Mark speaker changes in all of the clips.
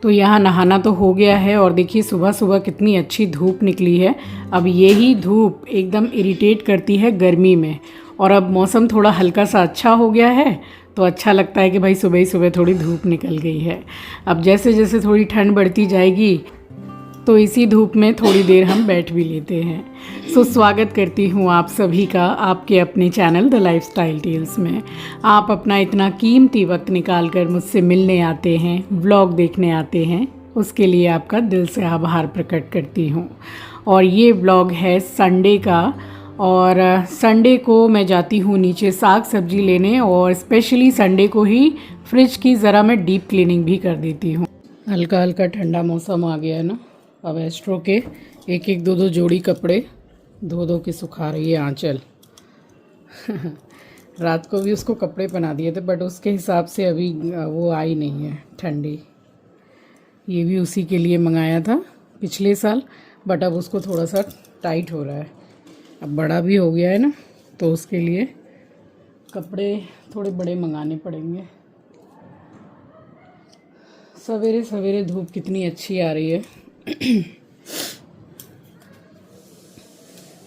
Speaker 1: तो यहाँ नहाना तो हो गया है और देखिए सुबह सुबह कितनी अच्छी धूप निकली है। अब यही धूप एकदम इरिटेट करती है गर्मी में, और अब मौसम थोड़ा हल्का सा अच्छा हो गया है तो अच्छा लगता है कि भाई सुबह ही सुबह थोड़ी धूप निकल गई है। अब जैसे जैसे थोड़ी ठंड बढ़ती जाएगी तो इसी धूप में थोड़ी देर हम बैठ भी लेते हैं। सो स्वागत करती हूँ आप सभी का आपके अपने चैनल द लाइफस्टाइल टेल्स में। आप अपना इतना कीमती वक्त निकाल कर मुझसे मिलने आते हैं, व्लॉग देखने आते हैं, उसके लिए आपका दिल से आभार प्रकट करती हूँ। और ये व्लॉग है संडे का, और संडे को मैं जाती हूँ नीचे साग सब्जी लेने, और स्पेशली संडे को ही फ्रिज की ज़रा मैं डीप क्लीनिंग भी कर देती हूँ। हल्का हल्का ठंडा मौसम आ गया है ना। अब एस्ट्रो के एक एक दो दो जोड़ी कपड़े धो धो के सुखा रही है आंचल। रात को भी उसको कपड़े पहना दिए थे बट उसके हिसाब से अभी वो आई नहीं है ठंडी। ये भी उसी के लिए मंगाया था पिछले साल, बट अब उसको थोड़ा सा टाइट हो रहा है, अब बड़ा भी हो गया है ना, तो उसके लिए कपड़े थोड़े बड़े मंगाने पड़ेंगे। सवेरे सवेरे धूप कितनी अच्छी आ रही है।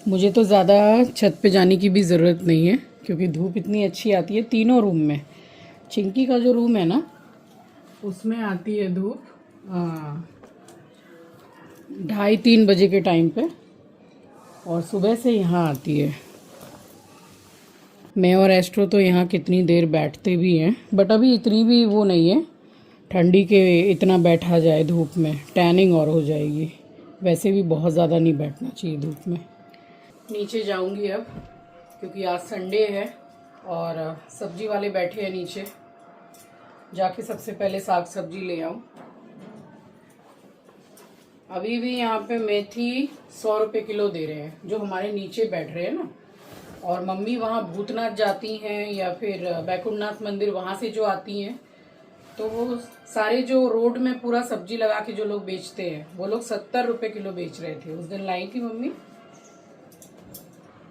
Speaker 1: मुझे तो ज़्यादा छत पे जाने की भी ज़रूरत नहीं है क्योंकि धूप इतनी अच्छी आती है तीनों रूम में। चिंकी का जो रूम है ना उसमें आती है धूप 2:30-3 बजे के टाइम पे, और सुबह से यहाँ आती है। मैं और एस्ट्रो तो यहाँ कितनी देर बैठते भी हैं, बट अभी इतनी भी वो नहीं है ठंडी के इतना बैठा जाए धूप में, टैनिंग और हो जाएगी। वैसे भी बहुत ज़्यादा नहीं बैठना चाहिए धूप में। नीचे जाऊंगी अब क्योंकि आज संडे है और सब्जी वाले बैठे हैं नीचे, जाके सबसे पहले साग सब्जी ले आऊं। अभी भी यहाँ पे मेथी 100 रुपये किलो दे रहे हैं जो हमारे नीचे बैठ रहे हैं ना, और मम्मी वहाँ भूतनाथ जाती हैं या फिर बैकुंठनाथ मंदिर वहाँ से जो आती हैं, तो वो सारे जो रोड में पूरा सब्जी लगा के जो लोग बेचते हैं वो लोग 70 रुपये किलो बेच रहे थे। उस दिन लाई थी मम्मी।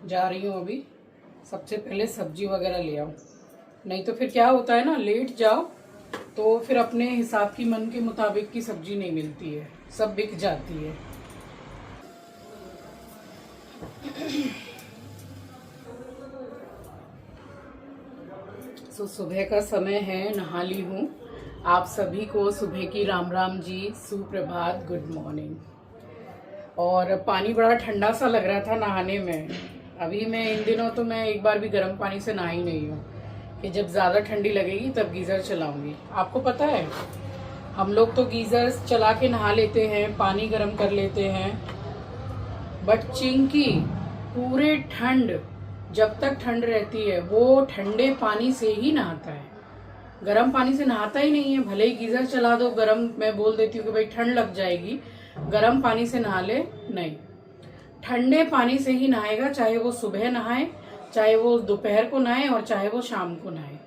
Speaker 1: जा रही हूँ अभी सबसे पहले सब्जी वगैरह ले आऊँ, नहीं तो फिर क्या होता है ना, लेट जाओ तो फिर अपने हिसाब की मन के मुताबिक की सब्जी नहीं मिलती है, सब बिक जाती है। सुबह का समय है, नहा ली हूँ। आप सभी को सुबह की राम राम जी, सुप्रभात, गुड मॉर्निंग। और पानी बड़ा ठंडा सा लग रहा था नहाने में। अभी मैं इन दिनों तो मैं एक बार भी गर्म पानी से नहाई नहीं हूँ कि जब ज़्यादा ठंडी लगेगी तब गीज़र चलाऊंगी। आपको पता है हम लोग तो गीज़र चला के नहा लेते हैं, पानी गर्म कर लेते हैं, बट चिंकी पूरे ठंड, जब तक ठंड रहती है वो ठंडे पानी से ही नहाता है, गर्म पानी से नहाता ही नहीं है। भले ही गीज़र चला दो गर्म, मैं बोल देती हूँ कि भाई ठंड लग जाएगी, गर्म पानी से नहा ले, नहीं, ठंडे पानी से ही नहाएगा, चाहे वो सुबह नहाए, चाहे वो दोपहर को नहाए और चाहे वो शाम को नहाए।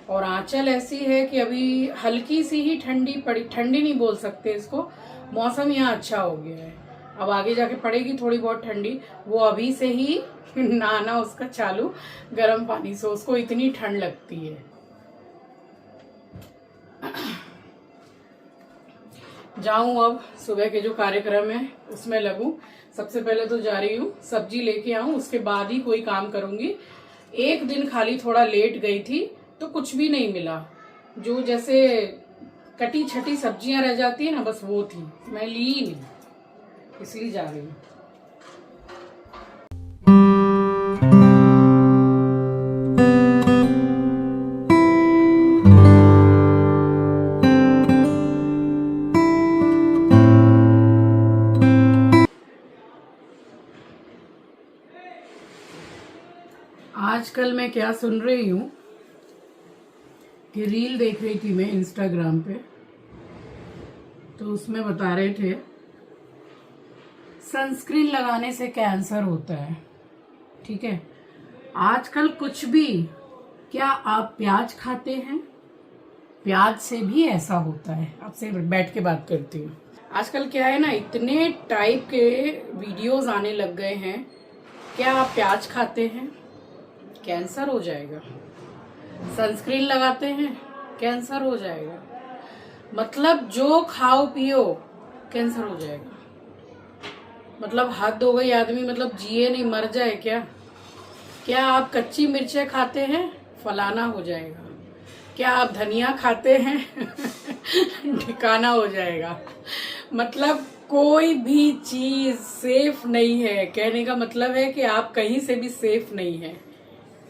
Speaker 1: और आंचल ऐसी है कि अभी हल्की सी ही ठंडी पड़ी, ठंडी नहीं बोल सकते इसको, मौसम यहाँ अच्छा हो गया है, अब आगे जाके पड़ेगी थोड़ी बहुत ठंडी। वो अभी से ही नहाना उसका चालू गर्म पानी से, उसको इतनी ठंड लगती है। जाऊं अब सुबह के जो कार्यक्रम है उसमें लगूं। सबसे पहले तो जा रही हूँ सब्जी लेके आऊं, उसके बाद ही कोई काम करूंगी। एक दिन खाली थोड़ा लेट गई थी तो कुछ भी नहीं मिला, जो जैसे कटी छटी सब्जियां रह जाती है ना, बस वो थी, मैं ली ही नहीं, इसलिए जा रही हूँ। आजकल मैं क्या सुन रही हूँ कि रील देख रही थी मैं इंस्टाग्राम पे, तो उसमें बता रहे थे सनस्क्रीन लगाने से कैंसर होता है। ठीक है, आजकल कुछ भी, क्या आप प्याज खाते हैं? प्याज से भी ऐसा होता है। आपसे बैठ के बात करती हूँ। आजकल क्या है ना, इतने टाइप के वीडियोस आने लग गए हैं, क्या आप प्याज खाते हैं? कैंसर हो जाएगा। सनस्क्रीन लगाते हैं, कैंसर हो जाएगा। मतलब जो खाओ पियो कैंसर हो जाएगा। मतलब हद हो गई आदमी, मतलब जिए नहीं मर जाए क्या? क्या आप कच्ची मिर्चें खाते हैं? फलाना हो जाएगा। क्या आप धनिया खाते हैं? ठिकाना हो जाएगा। मतलब कोई भी चीज सेफ नहीं है। कहने का मतलब है कि आप कहीं से भी सेफ नहीं है।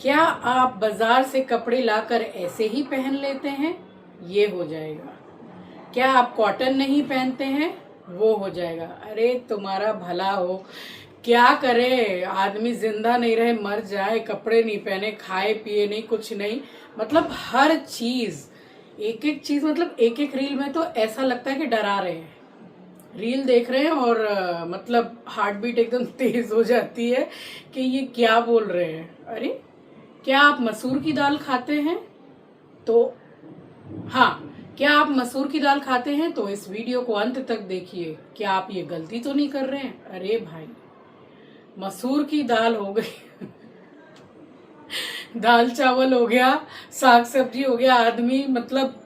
Speaker 1: क्या आप बाजार से कपड़े लाकर ऐसे ही पहन लेते हैं? ये हो जाएगा। क्या आप कॉटन नहीं पहनते हैं? वो हो जाएगा। अरे तुम्हारा भला हो। क्या करे आदमी, जिंदा नहीं रहे मर जाए, कपड़े नहीं पहने, खाए पिए नहीं, कुछ नहीं। मतलब हर चीज, एक एक चीज, मतलब एक एक रील में तो ऐसा लगता है कि डरा रहे हैं। रील देख रहे हैं और मतलब हार्ट बीट एकदम तेज हो जाती है कि ये क्या बोल रहे हैं। अरे क्या आप मसूर की दाल खाते हैं? तो हाँ, क्या आप मसूर की दाल खाते हैं? तो इस वीडियो को अंत तक देखिए। क्या आप ये गलती तो नहीं कर रहे हैं? अरे भाई, मसूर की दाल हो गई दाल चावल हो गया, साग सब्जी हो गया। आदमी मतलब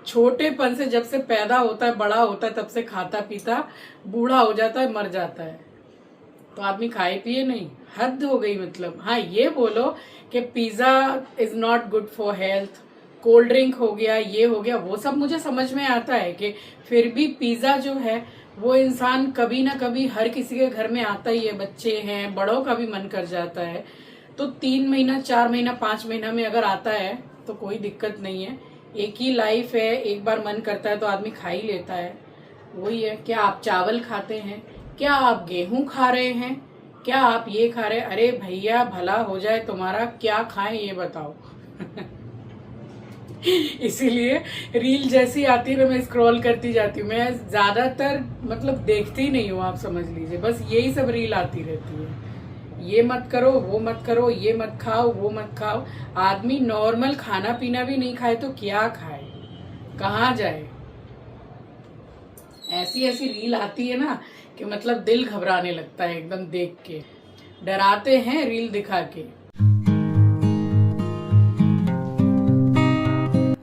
Speaker 1: छोटेपन से, जब से पैदा होता है, बड़ा होता है, तब से खाता पीता, बूढ़ा हो जाता है, मर जाता है, तो आदमी खाए पिए नहीं। हद हो गई। मतलब हाँ, ये बोलो कि pizza is not good for health, cold drink हो गया, ये हो गया, वो सब मुझे समझ में आता है कि फिर भी पिज्जा जो है वो इंसान कभी ना कभी हर किसी के घर में आता ही है। बच्चे हैं, बड़ों का भी मन कर जाता है। तो 3 महीना, 4 महीना, 5 महीना में अगर आता है तो कोई दिक्कत नहीं है। एक ही लाइफ है, एक बार मन करता है तो आदमी खा ही लेता है। वही है। क्या आप चावल खाते हैं? क्या आप गेहूं खा रहे हैं? क्या आप ये खा रहे हैं? अरे भैया भला हो जाए तुम्हारा, क्या खाएं ये बताओ। इसीलिए रील जैसी आती है ना, मैं स्क्रॉल करती जाती हूँ। मैं ज्यादातर मतलब देखती ही नहीं हूँ, आप समझ लीजिए। बस यही सब रील आती रहती है। ये मत करो, वो मत करो, ये मत खाओ, वो मत खाओ। आदमी नॉर्मल खाना पीना भी नहीं खाए तो क्या खाए, कहाँ जाए? ऐसी ऐसी रील आती है ना कि मतलब दिल घबराने लगता है एकदम देख के। डराते हैं रील दिखा के।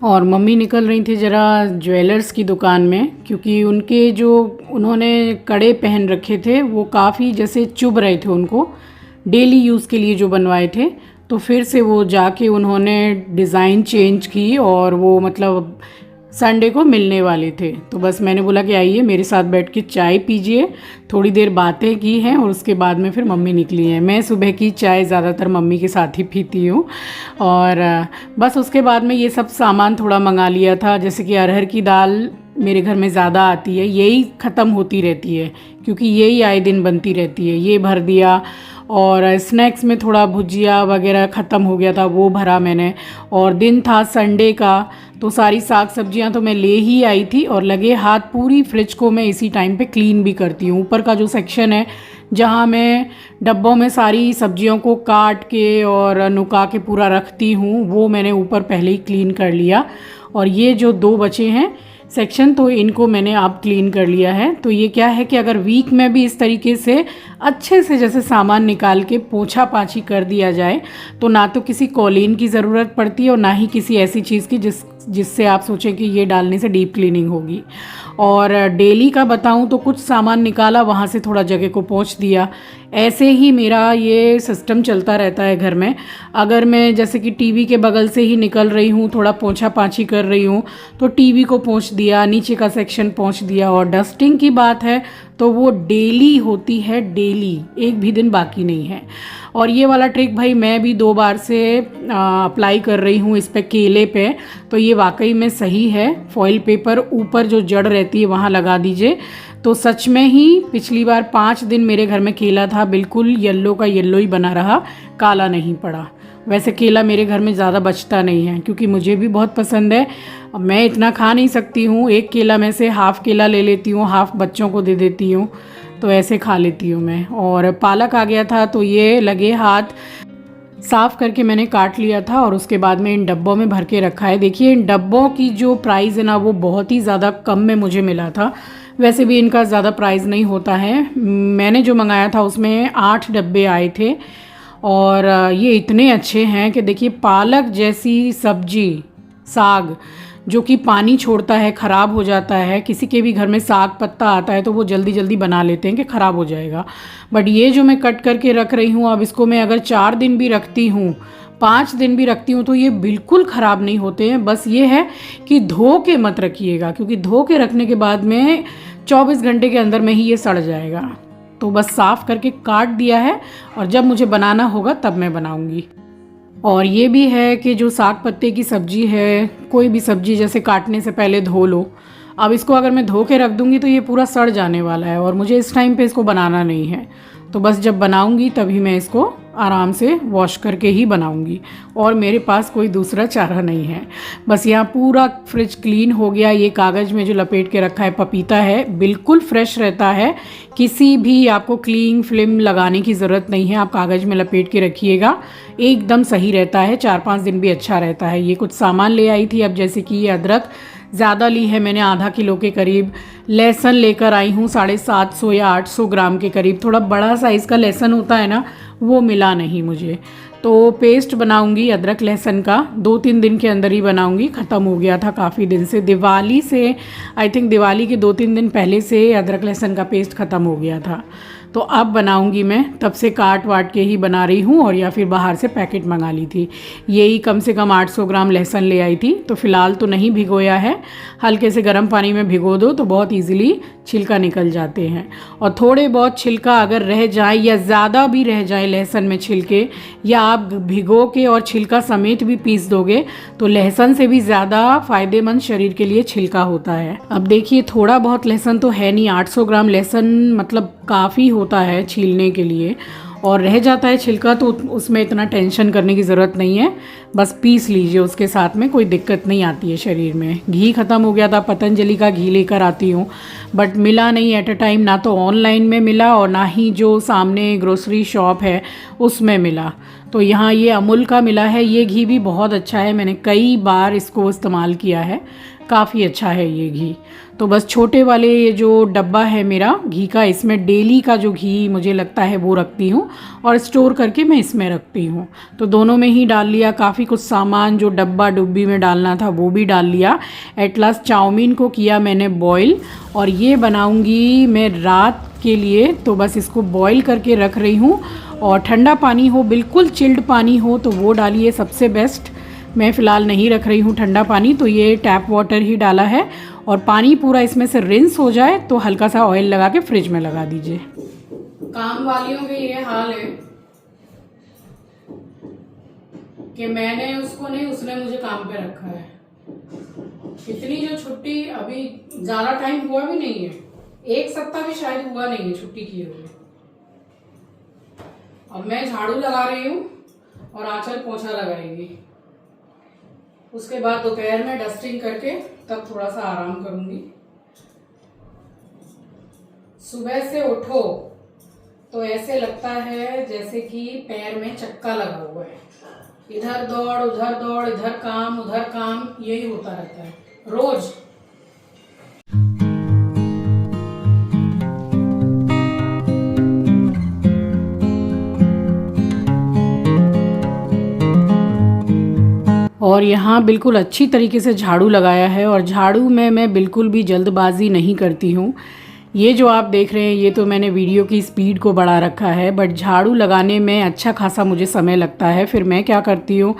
Speaker 1: और मम्मी निकल रही थी जरा ज्वेलर्स की दुकान में, क्योंकि उनके जो उन्होंने कड़े पहन रखे थे वो काफ़ी जैसे चुभ रहे थे उनको, डेली यूज़ के लिए जो बनवाए थे। तो फिर से वो जाके उन्होंने डिज़ाइन चेंज की और वो मतलब संडे को मिलने वाले थे। तो बस मैंने बोला कि आइए मेरे साथ बैठ के चाय पीजिए। थोड़ी देर बातें की हैं और उसके बाद में फिर मम्मी निकली हैं। मैं सुबह की चाय ज़्यादातर मम्मी के साथ ही पीती हूँ। और बस उसके बाद में ये सब सामान थोड़ा मंगा लिया था, जैसे कि अरहर की दाल मेरे घर में ज़्यादा आती है, यही ख़त्म होती रहती है क्योंकि यही आए दिन बनती रहती है। ये भर दिया। और स्नैक्स में थोड़ा भुजिया वगैरह ख़त्म हो गया था, वो भरा मैंने। और दिन था संडे का, तो सारी साग सब्जियां तो मैं ले ही आई थी। और लगे हाथ पूरी फ्रिज को मैं इसी टाइम पे क्लीन भी करती हूँ। ऊपर का जो सेक्शन है जहाँ मैं डब्बों में सारी सब्जियों को काट के और नुका के पूरा रखती हूँ, वो मैंने ऊपर पहले ही क्लीन कर लिया। और ये जो 2 बचे हैं सेक्शन, तो इनको मैंने आप क्लीन कर लिया है। तो ये क्या है कि अगर वीक में भी इस तरीके से अच्छे से जैसे सामान निकाल के पोछा पाछी कर दिया जाए तो ना तो किसी कॉलीन की ज़रूरत पड़ती है और ना ही किसी ऐसी चीज़ की जिससे आप सोचें कि ये डालने से डीप क्लीनिंग होगी। और डेली का बताऊं तो कुछ सामान निकाला, वहाँ से थोड़ा जगह को पोंछ दिया। ऐसे ही मेरा ये सिस्टम चलता रहता है घर में। अगर मैं जैसे कि टीवी के बगल से ही निकल रही हूँ, थोड़ा पोंछा पाछी कर रही हूँ, तो टीवी को पोंछ दिया, नीचे का सेक्शन पोंछ दिया। और डस्टिंग की बात है तो वो डेली होती है, डेली, एक भी दिन बाकी नहीं है। और ये वाला ट्रिक भाई मैं भी 2 बार से अप्लाई कर रही हूँ इस पे, केले पे। तो ये वाकई में सही है। फॉइल पेपर ऊपर जो जड़ रहती है वहाँ लगा दीजिए। तो सच में ही पिछली बार 5 दिन मेरे घर में केला था, बिल्कुल येलो का येलो ही बना रहा, काला नहीं पड़ा। वैसे केला मेरे घर में ज़्यादा बचता नहीं है क्योंकि मुझे भी बहुत पसंद है। मैं इतना खा नहीं सकती हूँ, एक केला में से हाफ़ केला ले लेती हूँ, हाफ़ बच्चों को दे देती हूँ, तो ऐसे खा लेती हूँ मैं। और पालक आ गया था तो ये लगे हाथ साफ़ करके मैंने काट लिया था और उसके बाद में इन डब्बों में भर के रखा है। देखिए इन डब्बों की जो प्राइस है ना वो बहुत ही ज़्यादा कम में मुझे मिला था। वैसे भी इनका ज़्यादा प्राइस नहीं होता है। मैंने जो मंगाया था उसमें 8 डब्बे आए थे और ये इतने अच्छे हैं कि देखिए पालक जैसी सब्जी, साग जो कि पानी छोड़ता है, ख़राब हो जाता है। किसी के भी घर में साग पत्ता आता है तो वो जल्दी जल्दी बना लेते हैं कि ख़राब हो जाएगा, बट ये जो मैं कट करके रख रही हूँ, अब इसको मैं अगर 4 दिन भी रखती हूँ, 5 दिन भी रखती हूँ, तो ये बिल्कुल ख़राब नहीं होते हैं। बस ये है कि धो के मत रखिएगा, क्योंकि धो के रखने के बाद में 24 घंटे के अंदर में ही ये सड़ जाएगा। तो बस साफ़ करके काट दिया है, और जब मुझे बनाना होगा तब मैं बनाऊँगी। और ये भी है कि जो साग पत्ते की सब्ज़ी है, कोई भी सब्ज़ी जैसे काटने से पहले धो लो। अब इसको अगर मैं धो के रख दूँगी तो ये पूरा सड़ जाने वाला है, और मुझे इस टाइम पे इसको बनाना नहीं है। तो बस जब बनाऊँगी तभी मैं इसको आराम से वॉश करके ही बनाऊँगी, और मेरे पास कोई दूसरा चारा नहीं है। बस यहाँ पूरा फ्रिज क्लीन हो गया। ये कागज़ में जो लपेट के रखा है पपीता है, बिल्कुल फ्रेश रहता है। किसी भी आपको क्लीन फिल्म लगाने की ज़रूरत नहीं है, आप कागज़ में लपेट के रखिएगा, एकदम सही रहता है। 4-5 दिन भी अच्छा रहता है। ये कुछ सामान ले आई थी, अब जैसे कि ये अदरक ज़्यादा ली है मैंने, आधा किलो के करीब। लहसुन लेकर आई हूँ 750 या 800 ग्राम के करीब। थोड़ा बड़ा साइज़ का लहसुन होता है ना, वो मिला नहीं मुझे, तो पेस्ट बनाऊंगी अदरक लहसुन का। 2-3 दिन के अंदर ही बनाऊंगी, ख़त्म हो गया था काफ़ी दिन से। दिवाली से, आई थिंक दिवाली के 2-3 दिन पहले से अदरक लहसुन का पेस्ट ख़त्म हो गया था। तो अब बनाऊंगी मैं, तब से काट वाट के ही बना रही हूँ, और या फिर बाहर से पैकेट मंगा ली थी। यही कम से कम 800 ग्राम लहसुन ले आई थी। तो फ़िलहाल तो नहीं भिगोया है, हल्के से गर्म पानी में भिगो दो तो बहुत ईजिली छिलका निकल जाते हैं। और थोड़े बहुत छिलका अगर रह जाए या ज़्यादा भी रह जाए लहसुन में छिलके, या आप भिगो के और छिलका समेत भी पीस दोगे, तो लहसुन से भी ज़्यादा फ़ायदेमंद शरीर के लिए छिलका होता है। अब देखिए, थोड़ा बहुत लहसुन तो है नहीं, 800 ग्राम लहसुन मतलब काफ़ी होता है छीलने के लिए, और रह जाता है छिलका, तो उसमें इतना टेंशन करने की ज़रूरत नहीं है। बस पीस लीजिए उसके साथ में, कोई दिक्कत नहीं आती है शरीर में। घी ख़त्म हो गया था, पतंजलि का घी लेकर आती हूँ, बट मिला नहीं एट अ टाइम, ना तो ऑनलाइन में मिला और ना ही जो सामने ग्रोसरी शॉप है उसमें मिला। तो यहाँ ये अमूल का मिला है। ये घी भी बहुत अच्छा है, मैंने कई बार इसको इस्तेमाल किया है, काफ़ी अच्छा है ये घी। तो बस छोटे वाले ये जो डब्बा है मेरा घी का, इसमें डेली का जो घी मुझे लगता है वो रखती हूँ, और स्टोर करके मैं इसमें रखती हूँ। तो दोनों में ही डाल लिया। काफ़ी कुछ सामान जो डब्बा डुब्बी में डालना था वो भी डाल लिया। एट लास्ट चाउमीन को किया मैंने बॉईल, और ये बनाऊँगी मैं रात के लिए। तो बस इसको बॉईल करके रख रही हूँ, और ठंडा पानी हो, बिल्कुल चिल्ड पानी हो तो वो डालिए, सबसे बेस्ट। मैं फ़िलहाल नहीं रख रही हूँ ठंडा पानी, तो ये टैप वाटर ही डाला है। और पानी पूरा इसमें से रिंस हो जाए तो हल्का सा ऑयल लगा के फ्रिज में लगा दीजिए। काम वालियों के ये हाल है कि मैंने उसको नहीं, उसने मुझे काम पे रखा है। इतनी जो छुट्टी, अभी ज़्यादा टाइम हुआ भी नहीं है, 1 सप्ताह भी शायद हुआ नहीं है छुट्टी किए हुए। अब मैं झाड़ू लगा रही हूँ और आंचल पोछा लगाएगी। उसके बाद दोपहर में डस्टिंग करके तब थोड़ा सा आराम करूंगी। सुबह से उठो तो ऐसे लगता है जैसे कि पैर में चक्का लगा हुआ है, इधर दौड़, इधर काम उधर काम, यही होता रहता है रोज। और यहाँ बिल्कुल अच्छी तरीके से झाड़ू लगाया है, और झाड़ू में मैं बिल्कुल भी जल्दबाजी नहीं करती हूँ। ये जो आप देख रहे हैं ये तो मैंने वीडियो की स्पीड को बढ़ा रखा है, बट झाड़ू लगाने में अच्छा खासा मुझे समय लगता है। फिर मैं क्या करती हूँ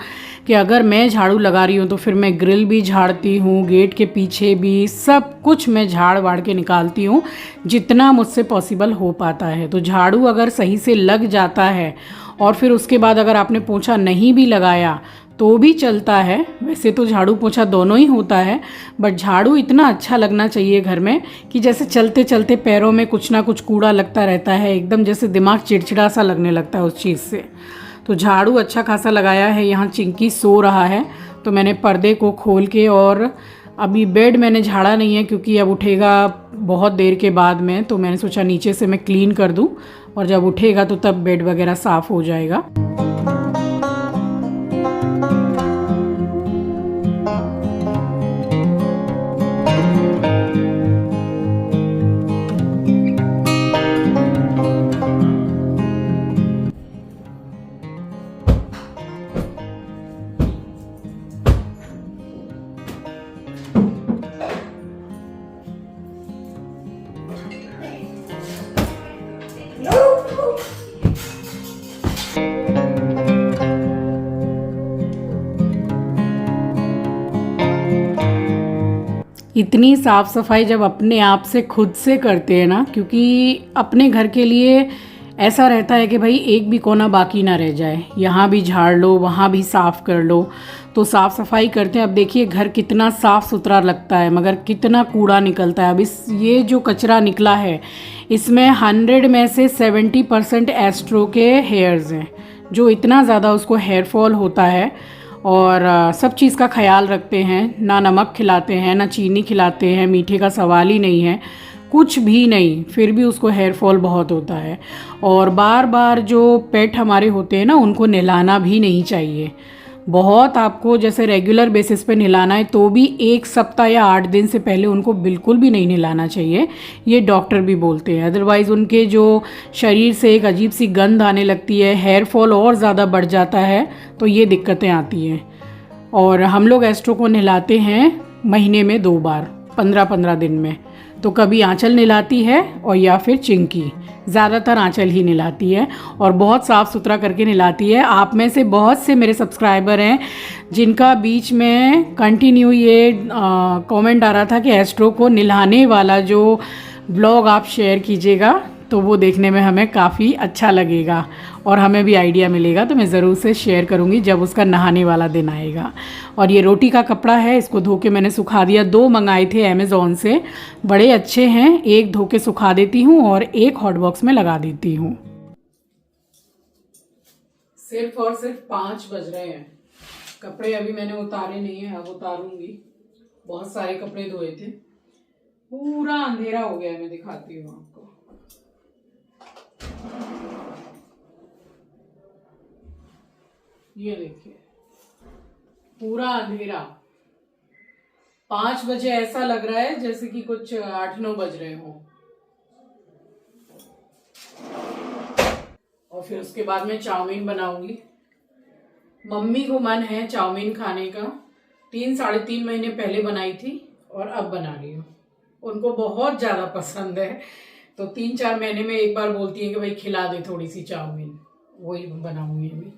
Speaker 1: कि अगर मैं झाड़ू लगा रही हूँ तो फिर मैं ग्रिल भी झाड़ती हूँ, गेट के पीछे भी, सब कुछ मैं झाड़ वाड़ के निकालती हूँ जितना मुझसे पॉसिबल हो पाता है। तो झाड़ू अगर सही से लग जाता है, और फिर उसके बाद अगर आपने पोंछा नहीं भी लगाया तो भी चलता है। वैसे तो झाड़ू पोंछा दोनों ही होता है, बट झाड़ू इतना अच्छा लगना चाहिए घर में कि जैसे चलते चलते पैरों में कुछ ना कुछ कूड़ा लगता रहता है, एकदम जैसे दिमाग चिड़चिड़ा सा लगने लगता है उस चीज़ से। तो झाड़ू अच्छा खासा लगाया है। यहाँ चिंकी सो रहा है तो मैंने पर्दे को खोल के, और अभी बेड मैंने झाड़ा नहीं है क्योंकि अब उठेगा बहुत देर के बाद में, तो मैंने सोचा नीचे से मैं क्लीन कर दूँ, और जब उठेगा तो तब बेड वगैरह साफ़ हो जाएगा। इतनी साफ़ सफाई जब अपने आप से खुद से करते हैं ना, क्योंकि अपने घर के लिए ऐसा रहता है कि भाई एक भी कोना बाकी ना रह जाए, यहाँ भी झाड़ लो वहाँ भी साफ़ कर लो, तो साफ़ सफाई करते हैं। अब देखिए घर कितना साफ़ सुथरा लगता है, मगर कितना कूड़ा निकलता है। अब ये जो कचरा निकला है इसमें 100 में से 70% एस्ट्रो के हेयर्स हैं, जो इतना ज़्यादा उसको हेयर फॉल होता है। और सब चीज़ का ख्याल रखते हैं, ना नमक खिलाते हैं ना चीनी खिलाते हैं, मीठे का सवाल ही नहीं है, कुछ भी नहीं, फिर भी उसको हेयर फॉल बहुत होता है। और बार बार जो पेट हमारे होते हैं ना, उनको नहलाना भी नहीं चाहिए। बहुत आपको जैसे रेगुलर बेसिस पे नहलाना है तो भी 1 सप्ताह या 8 दिन से पहले उनको बिल्कुल भी नहीं नहलाना चाहिए, ये डॉक्टर भी बोलते हैं। अदरवाइज़ उनके जो शरीर से एक अजीब सी गंध आने लगती है, हेयर फॉल और ज़्यादा बढ़ जाता है, तो ये दिक्कतें आती हैं। और हम लोग एस्ट्रो को नहलाते हैं महीने में 2 बार, 15-15 दिन में। तो कभी आंचल नहलाती है और या फिर चिंकी, ज़्यादातर आंचल ही नहलाती है और बहुत साफ़ सुथरा करके नहलाती है। आप में से बहुत से मेरे सब्सक्राइबर हैं जिनका बीच में कंटिन्यू ये कमेंट आ रहा था कि एस्ट्रो को नहलाने वाला जो व्लॉग आप शेयर कीजिएगा, तो वो देखने में हमें काफ़ी अच्छा लगेगा और हमें भी आइडिया मिलेगा। तो मैं ज़रूर से शेयर करूँगी जब उसका नहाने वाला दिन आएगा। और ये रोटी का कपड़ा है, इसको धो के मैंने सुखा दिया। 2 मंगाए थे अमेज़ॉन से, बड़े अच्छे हैं। एक धो के सुखा देती हूँ और एक हॉट बॉक्स में लगा देती हूँ। सिर्फ और सिर्फ 5 बज रहे हैं। कपड़े अभी मैंने उतारे नहीं है, अब उतारूंगी। बहुत सारे कपड़े धोए थे, पूरा अंधेरा हो गया। मैं दिखाती हूँ आपको। ये देखिए पूरा अंधेरा। 5 बजे ऐसा लग रहा है जैसे कि कुछ 8-9 बज रहे हो। और फिर उसके बाद मैं चाउमीन बनाऊंगी। मम्मी को मन है चाउमीन खाने का, 3-3.5 महीने पहले बनाई थी और अब बना रही हूँ। उनको बहुत ज़्यादा पसंद है, तो 3-4 महीने में एक बार बोलती है कि भाई खिला दे थोड़ी सी चाउमीन, वही बनाऊंगी अभी।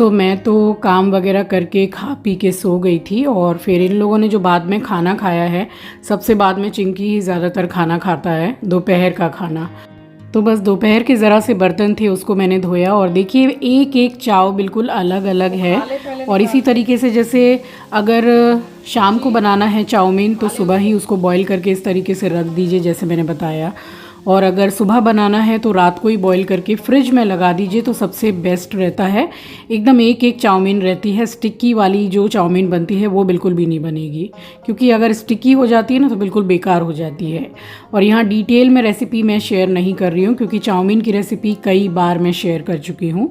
Speaker 1: मैं तो काम वगैरह करके खा पी के सो गई थी। और फिर इन लोगों ने जो बाद में खाना खाया है, सबसे बाद में चिंकी ही ज़्यादातर खाना खाता है, दोपहर का खाना। तो बस दोपहर के ज़रा से बर्तन थे, उसको मैंने धोया। और देखिए एक एक चाव बिल्कुल अलग अलग है। और इसी तरीके से जैसे अगर शाम को बनाना है चाउमीन, तो सुबह ही उसको बॉईल करके इस तरीके से रख दीजिए जैसे मैंने बताया। और अगर सुबह बनाना है तो रात को ही बॉईल करके फ्रिज में लगा दीजिए, तो सबसे बेस्ट रहता है। एकदम एक एक चाउमीन रहती है। स्टिक्की वाली जो चाउमीन बनती है वो बिल्कुल भी नहीं बनेगी, क्योंकि अगर स्टिक्की हो जाती है ना तो बिल्कुल बेकार हो जाती है। और यहाँ डिटेल में रेसिपी मैं शेयर नहीं कर रही हूँ, क्योंकि चाउमीन की रेसिपी कई बार मैं शेयर कर चुकी हूँ।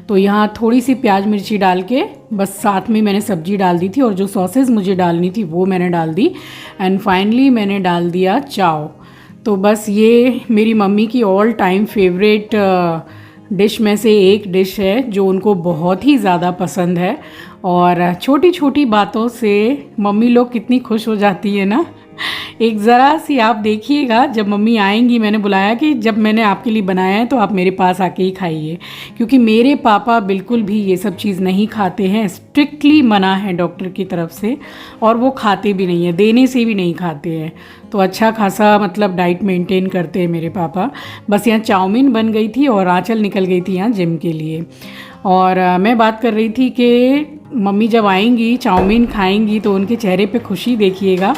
Speaker 1: तो यहाँ थोड़ी सी प्याज मिर्ची डाल के बस साथ में मैंने सब्जी डाल दी थी, और जो सॉसेस मुझे डालनी थी वो मैंने डाल दी। एंड फाइनली मैंने डाल दिया चाव। तो बस ये मेरी मम्मी की ऑल टाइम फेवरेट डिश में से एक डिश है, जो उनको बहुत ही ज़्यादा पसंद है। और छोटी छोटी बातों से मम्मी लोग कितनी खुश हो जाती है ना। एक ज़रा सी आप देखिएगा, जब मम्मी आएंगी, मैंने बुलाया कि जब मैंने आपके लिए बनाया है तो आप मेरे पास आके ही खाइए, क्योंकि मेरे पापा बिल्कुल भी ये सब चीज़ नहीं खाते हैं। स्ट्रिक्टली मना है डॉक्टर की तरफ से, और वो खाते भी नहीं है, देने से भी नहीं खाते हैं। तो अच्छा खासा मतलब डाइट मेंटेन करते हैं मेरे पापा। बस यहाँ चाउमीन बन गई थी और आंचल निकल गई थी यहाँ जिम के लिए। और मैं बात कर रही थी कि मम्मी जब आएंगी चाउमीन खाएंगी तो उनके चेहरे पे खुशी देखिएगा।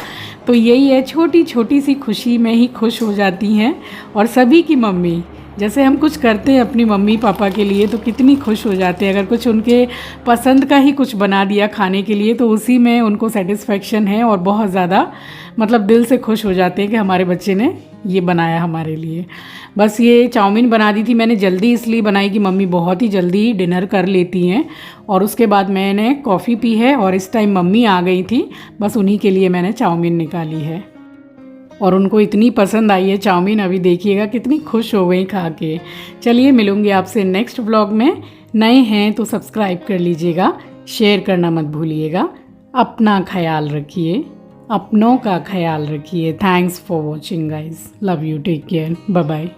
Speaker 1: तो यही है, छोटी छोटी सी खुशी में ही खुश हो जाती हैं। और सभी की मम्मी, जैसे हम कुछ करते हैं अपनी मम्मी पापा के लिए तो कितनी खुश हो जाते हैं। अगर कुछ उनके पसंद का ही कुछ बना दिया खाने के लिए, तो उसी में उनको सेटिस्फेक्शन है और बहुत ज़्यादा मतलब दिल से खुश हो जाते हैं कि हमारे बच्चे ने ये बनाया हमारे लिए। बस ये चाउमीन बना दी थी मैंने जल्दी, इसलिए बनाई कि मम्मी बहुत ही जल्दी डिनर कर लेती हैं। और उसके बाद मैंने कॉफ़ी पी है, और इस टाइम मम्मी आ गई थी, बस उन्हीं के लिए मैंने चाउमीन निकाली है। और उनको इतनी पसंद आई है चाउमीन, अभी देखिएगा कितनी खुश हो गई खा के। चलिए मिलूँगी आपसे नेक्स्ट व्लॉग में। नए हैं तो सब्सक्राइब कर लीजिएगा, शेयर करना मत भूलिएगा। अपना ख्याल रखिए, अपनों का ख्याल रखिए। Thanks for watching guys, love you, take care, bye bye.